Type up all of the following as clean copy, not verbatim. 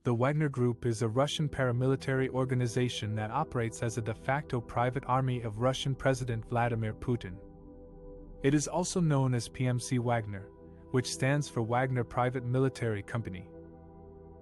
The Wagner Group is a Russian paramilitary organization that operates as a de facto private army of Russian President Vladimir Putin. It is also known as PMC Wagner, which stands for Wagner Private Military Company.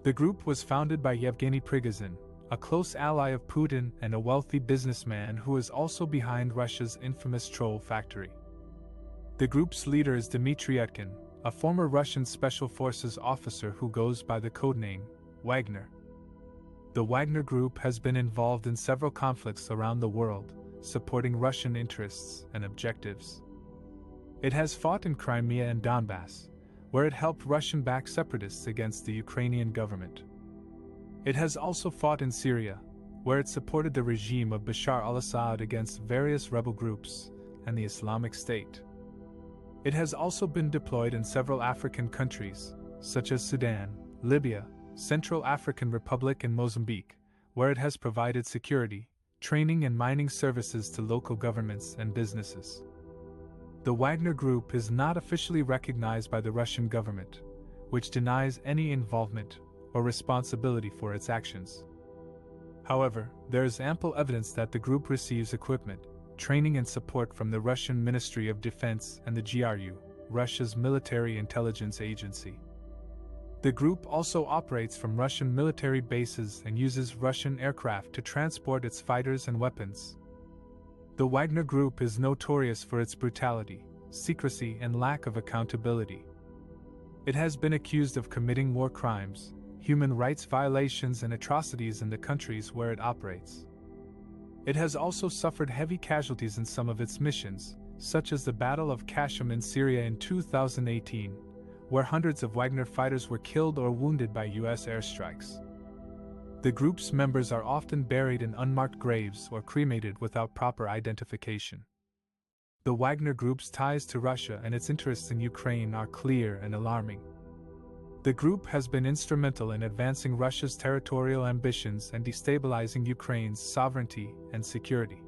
The group was founded by Yevgeny Prigozhin, a close ally of Putin and a wealthy businessman who is also behind Russia's infamous troll factory. The group's leader is Dmitry Utkin, a former Russian Special Forces officer who goes by the codename Wagner. The Wagner Group has been involved in several conflicts around the world, supporting Russian interests and objectives. It has fought in Crimea and Donbass, where it helped Russian-backed separatists against the Ukrainian government. It has also fought in Syria, where it supported the regime of Bashar al-Assad against various rebel groups and the Islamic State. It has also been deployed in several African countries, such as Sudan, Libya, Central African Republic and Mozambique, where it has provided security, training and mining services to local governments and businesses. The Wagner Group is not officially recognized by the Russian government, which denies any involvement or responsibility for its actions. However, there is ample evidence that the group receives equipment, training and support from the Russian Ministry of Defense and the GRU, Russia's military intelligence agency. The group also operates from Russian military bases and uses Russian aircraft to transport its fighters and weapons. The Wagner Group is notorious for its brutality, secrecy, and lack of accountability. It has been accused of committing war crimes, human rights violations, and atrocities in the countries where it operates. It has also suffered heavy casualties in some of its missions, such as the Battle of Kashim in Syria in 2018, where hundreds of Wagner fighters were killed or wounded by U.S. airstrikes. The group's members are often buried in unmarked graves or cremated without proper identification. The Wagner Group's ties to Russia and its interests in Ukraine are clear and alarming. The group has been instrumental in advancing Russia's territorial ambitions and destabilizing Ukraine's sovereignty and security.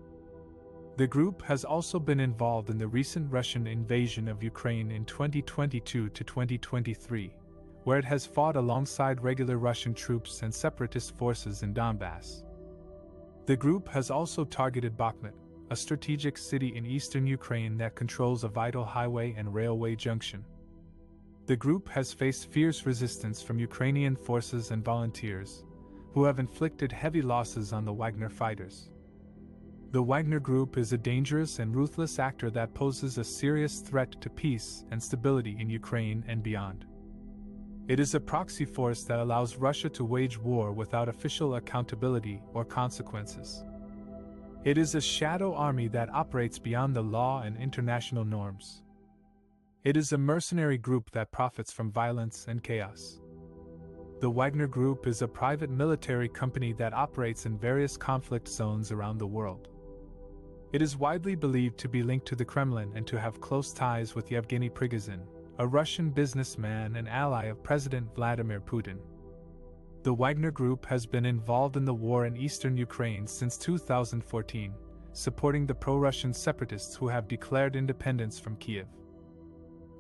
The group has also been involved in the recent Russian invasion of Ukraine in 2022 to 2023, where it has fought alongside regular Russian troops and separatist forces in Donbass. The group has also targeted Bakhmut, a strategic city in eastern Ukraine that controls a vital highway and railway junction. The group has faced fierce resistance from Ukrainian forces and volunteers, who have inflicted heavy losses on the Wagner fighters. The Wagner Group is a dangerous and ruthless actor that poses a serious threat to peace and stability in Ukraine and beyond. It is a proxy force that allows Russia to wage war without official accountability or consequences. It is a shadow army that operates beyond the law and international norms. It is a mercenary group that profits from violence and chaos. The Wagner Group is a private military company that operates in various conflict zones around the world. It is widely believed to be linked to the Kremlin and to have close ties with Yevgeny Prigozhin, a Russian businessman and ally of President Vladimir Putin. The Wagner Group has been involved in the war in eastern Ukraine since 2014, supporting the pro-Russian separatists who have declared independence from Kiev.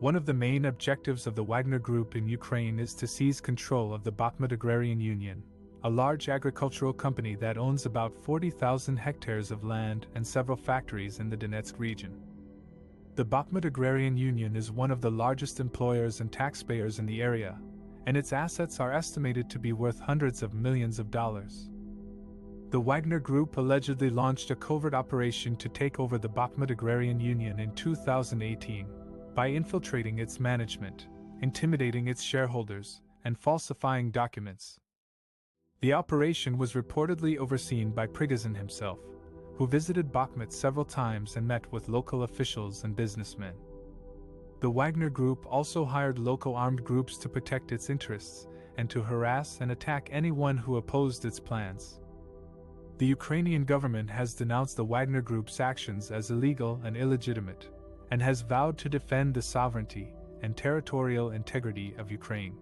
One of the main objectives of the Wagner Group in Ukraine is to seize control of the Bakhmut Agrarian Union, a large agricultural company that owns about 40,000 hectares of land and several factories in the Donetsk region. The Bakhmut Agrarian Union is one of the largest employers and taxpayers in the area, and its assets are estimated to be worth hundreds of millions of dollars. The Wagner Group allegedly launched a covert operation to take over the Bakhmut Agrarian Union in 2018 by infiltrating its management, intimidating its shareholders, and falsifying documents. The operation was reportedly overseen by Prigozhin himself, who visited Bakhmut several times and met with local officials and businessmen. The Wagner Group also hired local armed groups to protect its interests and to harass and attack anyone who opposed its plans. The Ukrainian government has denounced the Wagner Group's actions as illegal and illegitimate, and has vowed to defend the sovereignty and territorial integrity of Ukraine.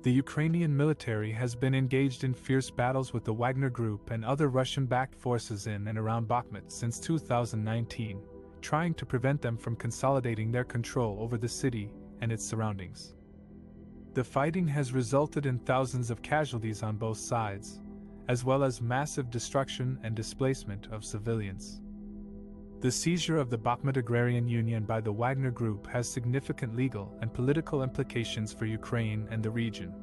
The Ukrainian military has been engaged in fierce battles with the Wagner Group and other Russian-backed forces in and around Bakhmut since 2019, trying to prevent them from consolidating their control over the city and its surroundings. The fighting has resulted in thousands of casualties on both sides, as well as massive destruction and displacement of civilians. The seizure of the Bakhmut Agrarian Union by the Wagner Group has significant legal and political implications for Ukraine and the region.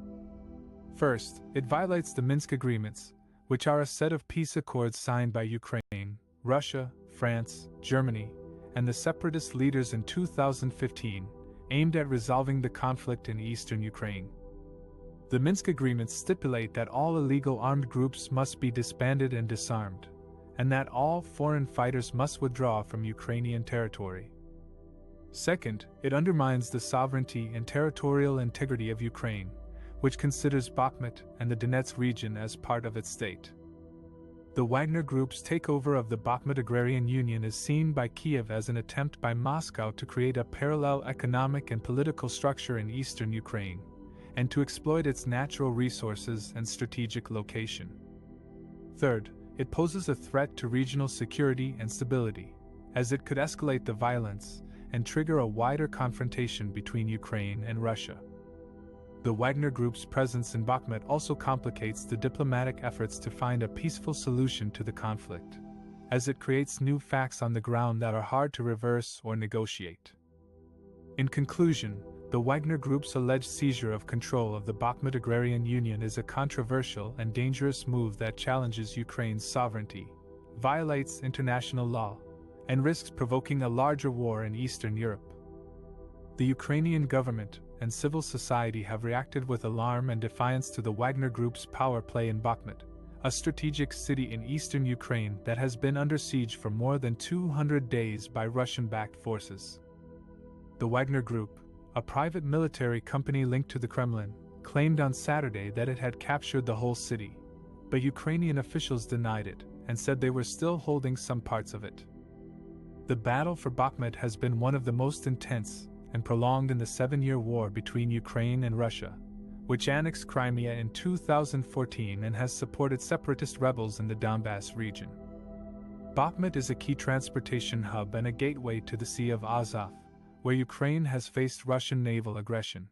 First, it violates the Minsk Agreements, which are a set of peace accords signed by Ukraine, Russia, France, Germany, and the separatist leaders in 2015, aimed at resolving the conflict in eastern Ukraine. The Minsk Agreements stipulate that all illegal armed groups must be disbanded and disarmed, and that all foreign fighters must withdraw from Ukrainian territory. Second, it undermines the sovereignty and territorial integrity of Ukraine, which considers Bakhmut and the Donetsk region as part of its state. The Wagner Group's takeover of the Bakhmut Agrarian Union is seen by Kiev as an attempt by Moscow to create a parallel economic and political structure in eastern Ukraine, and to exploit its natural resources and strategic location. Third, it poses a threat to regional security and stability, as it could escalate the violence and trigger a wider confrontation between Ukraine and Russia. The Wagner Group's presence in Bakhmut also complicates the diplomatic efforts to find a peaceful solution to the conflict, as it creates new facts on the ground that are hard to reverse or negotiate. In conclusion, the Wagner Group's alleged seizure of control of the Bakhmut Agrarian Union is a controversial and dangerous move that challenges Ukraine's sovereignty, violates international law, and risks provoking a larger war in Eastern Europe. The Ukrainian government and civil society have reacted with alarm and defiance to the Wagner Group's power play in Bakhmut, a strategic city in eastern Ukraine that has been under siege for more than 200 days by Russian-backed forces. The Wagner Group, a private military company linked to the Kremlin, claimed on Saturday that it had captured the whole city, but Ukrainian officials denied it and said they were still holding some parts of it. The battle for Bakhmut has been one of the most intense and prolonged in the 7-year war between Ukraine and Russia, which annexed Crimea in 2014 and has supported separatist rebels in the Donbass region. Bakhmut is a key transportation hub and a gateway to the Sea of Azov, where Ukraine has faced Russian naval aggression.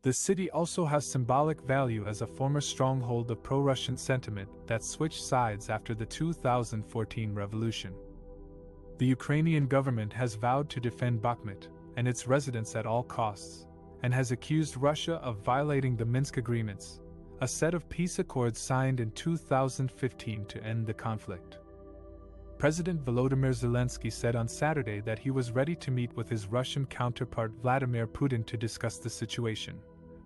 The city also has symbolic value as a former stronghold of pro-Russian sentiment that switched sides after the 2014 revolution. The Ukrainian government has vowed to defend Bakhmut and its residents at all costs, and has accused Russia of violating the Minsk Agreements, a set of peace accords signed in 2015 to end the conflict. President Volodymyr Zelensky said on Saturday that he was ready to meet with his Russian counterpart Vladimir Putin to discuss the situation,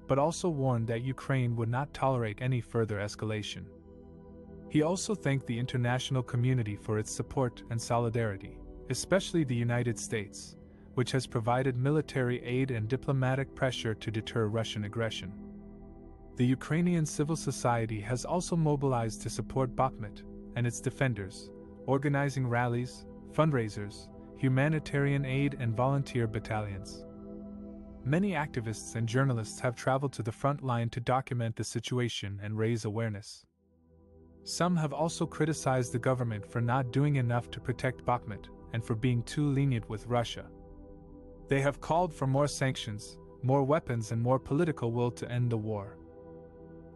but also warned that Ukraine would not tolerate any further escalation. He also thanked the international community for its support and solidarity, especially the United States, which has provided military aid and diplomatic pressure to deter Russian aggression. The Ukrainian civil society has also mobilized to support Bakhmut and its defenders, organizing rallies, fundraisers, humanitarian aid, and volunteer battalions. Many activists and journalists have traveled to the front line to document the situation and raise awareness. Some have also criticized the government for not doing enough to protect Bakhmut and for being too lenient with Russia. They have called for more sanctions, more weapons, and more political will to end the war.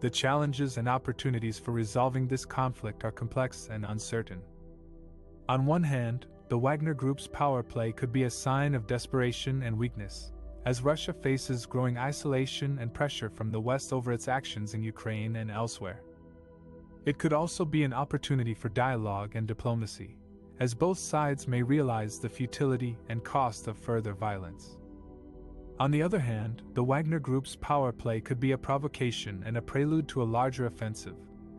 The challenges and opportunities for resolving this conflict are complex and uncertain. On one hand, the Wagner Group's power play could be a sign of desperation and weakness, as Russia faces growing isolation and pressure from the West over its actions in Ukraine and elsewhere. It could also be an opportunity for dialogue and diplomacy, as both sides may realize the futility and cost of further violence. On the other hand, the Wagner Group's power play could be a provocation and a prelude to a larger offensive,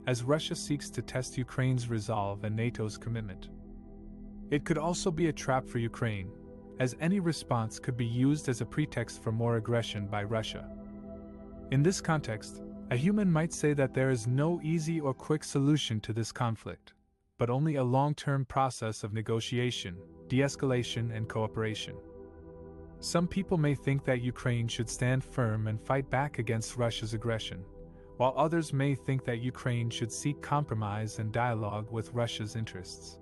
as Russia seeks to test Ukraine's resolve and NATO's commitment. It could also be a trap for Ukraine, as any response could be used as a pretext for more aggression by Russia. In this context, a human might say that there is no easy or quick solution to this conflict, but only a long-term process of negotiation, de-escalation, and cooperation. Some people may think that Ukraine should stand firm and fight back against Russia's aggression, while others may think that Ukraine should seek compromise and dialogue with Russia's interests.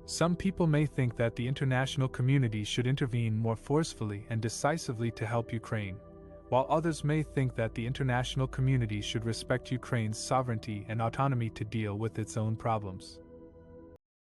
Some people may think that the international community should intervene more forcefully and decisively to help Ukraine, while others may think that the international community should respect Ukraine's sovereignty and autonomy to deal with its own problems.